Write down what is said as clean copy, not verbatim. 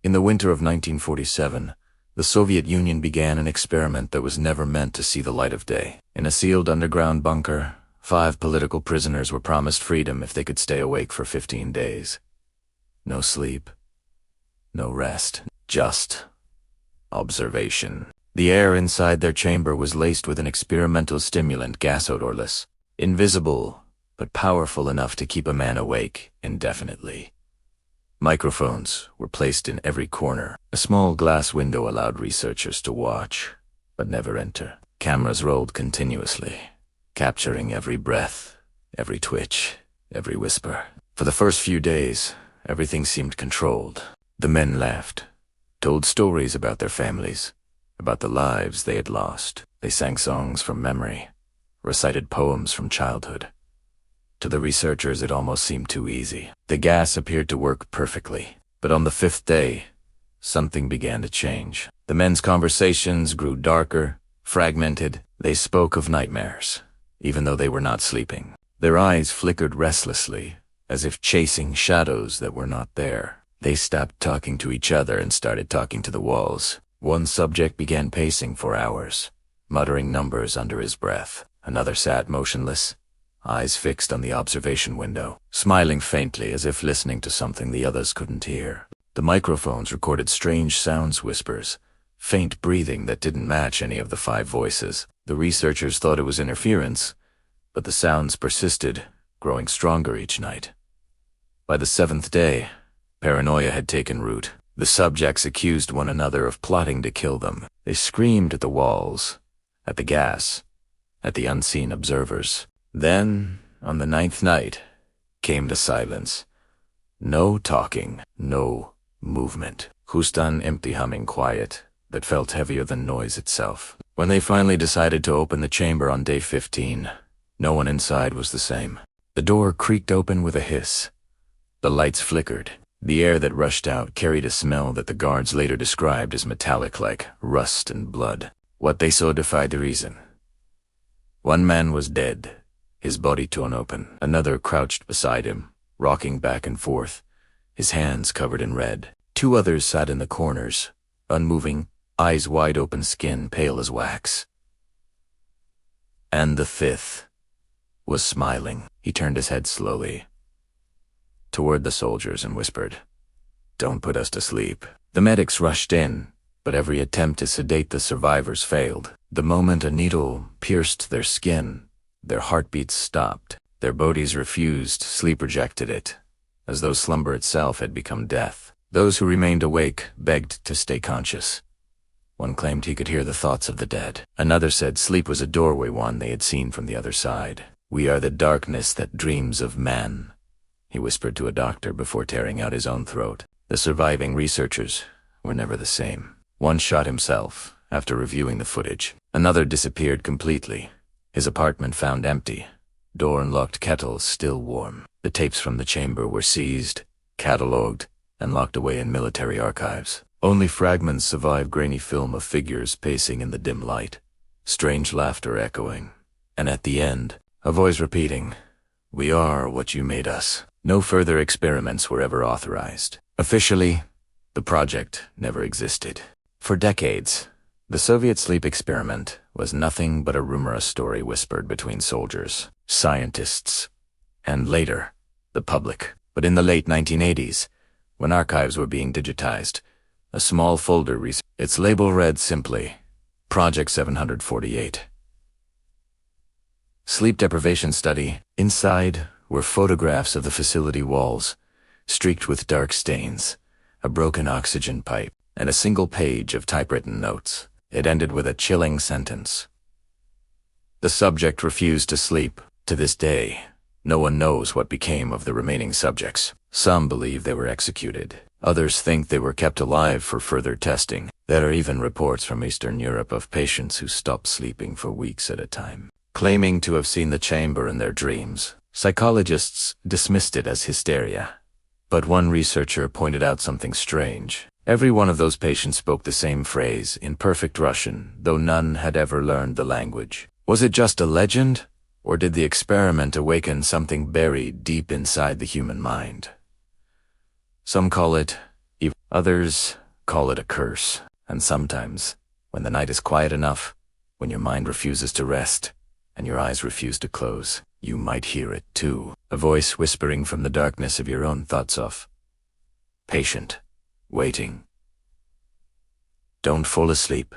In the winter of 1947, the Soviet Union began an experiment that was never meant to see the light of day. In a sealed underground bunker, 5 political prisoners were promised freedom if they could stay awake for 15 days. No sleep, no rest, just observation. The air inside their chamber was laced with an experimental stimulant, gas odorless, invisible, but powerful enough to keep a man awake indefinitely. Microphones were placed in every corner. A small glass window allowed researchers to watch, but never enter. Cameras rolled continuously, capturing every breath, every twitch, every whisper. For the first few days, everything seemed controlled. The men laughed, told stories about their families, about the lives they had lost. They sang songs from memory, recited poems from childhood. To the researchers, it almost seemed too easy. The gas appeared to work perfectly. But on the 5th day, something began to change. The men's conversations grew darker, fragmented. They spoke of nightmares, even though they were not sleeping. Their eyes flickered restlessly, as if chasing shadows that were not there. They stopped talking to each other and started talking to the walls. One subject began pacing for hours, muttering numbers under his breath. Another sat motionless, eyes fixed on the observation window, smiling faintly as if listening to something the others couldn't hear. The microphones recorded strange sounds, whispers, faint breathing that didn't match any of the 5 voices. The researchers thought it was interference, but the sounds persisted, growing stronger each night. By the 7th day, paranoia had taken root. The subjects accused one another of plotting to kill them. They screamed at the walls, at the gas, at the unseen observers. Then, on the 9th night, came the silence. No talking, no movement. Just an empty humming, quiet, that felt heavier than noise itself. When they finally decided to open the chamber on day 15, no one inside was the same. The door creaked open with a hiss. The lights flickered. The air that rushed out carried a smell that the guards later described as metallic, like rust and blood. What they saw defied the reason. One man was dead, his body torn open. Another crouched beside him, rocking back and forth, his hands covered in red. 2 others sat in the corners, unmoving, eyes wide open, skin pale as wax. And the 5th was smiling. He turned his head slowly toward the soldiers and whispered, "Don't put us to sleep." The medics rushed in, but every attempt to sedate the survivors failed. The moment a needle pierced their skin, their heartbeats stopped. Their bodies refused, sleep rejected it, as though slumber itself had become death. Those who remained awake begged to stay conscious. One claimed he could hear the thoughts of the dead. Another said sleep was a doorway one they had seen from the other side. "We are the darkness that dreams of man," he whispered to a doctor before tearing out his own throat. The surviving researchers were never the same. One shot himself after reviewing the footage. Another disappeared completely. His apartment found empty, door and locked kettles still warm. The tapes from the chamber were seized, catalogued, and locked away in military archives. Only fragments survived, grainy film of figures pacing in the dim light, strange laughter echoing, and at the end, a voice repeating, "We are what you made us." No further experiments were ever authorized. Officially, the project never existed. For decades, the Soviet sleep experiment was nothing but a rumor, a story whispered between soldiers, scientists, and later, the public. But in the late 1980s, when archives were being digitized, a small folder its label read simply, Project 748. Sleep deprivation study. Inside were photographs of the facility walls, streaked with dark stains, a broken oxygen pipe, and a single page of typewritten notes. It ended with a chilling sentence. The subject refused to sleep. To this day, no one knows what became of the remaining subjects. Some believe they were executed. Others think they were kept alive for further testing. There are even reports from Eastern Europe of patients who stopped sleeping for weeks at a time, claiming to have seen the chamber in their dreams. Psychologists dismissed it as hysteria. But one researcher pointed out something strange. Every one of those patients spoke the same phrase in perfect Russian, though none had ever learned the language. Was it just a legend, or did the experiment awaken something buried deep inside the human mind? Some call it Others call it a curse, and sometimes, when the night is quiet enough, when your mind refuses to rest, and your eyes refuse to close, you might hear it too, a voice whispering from the darkness of your own thoughts off. Patient, waiting. Don't fall asleep.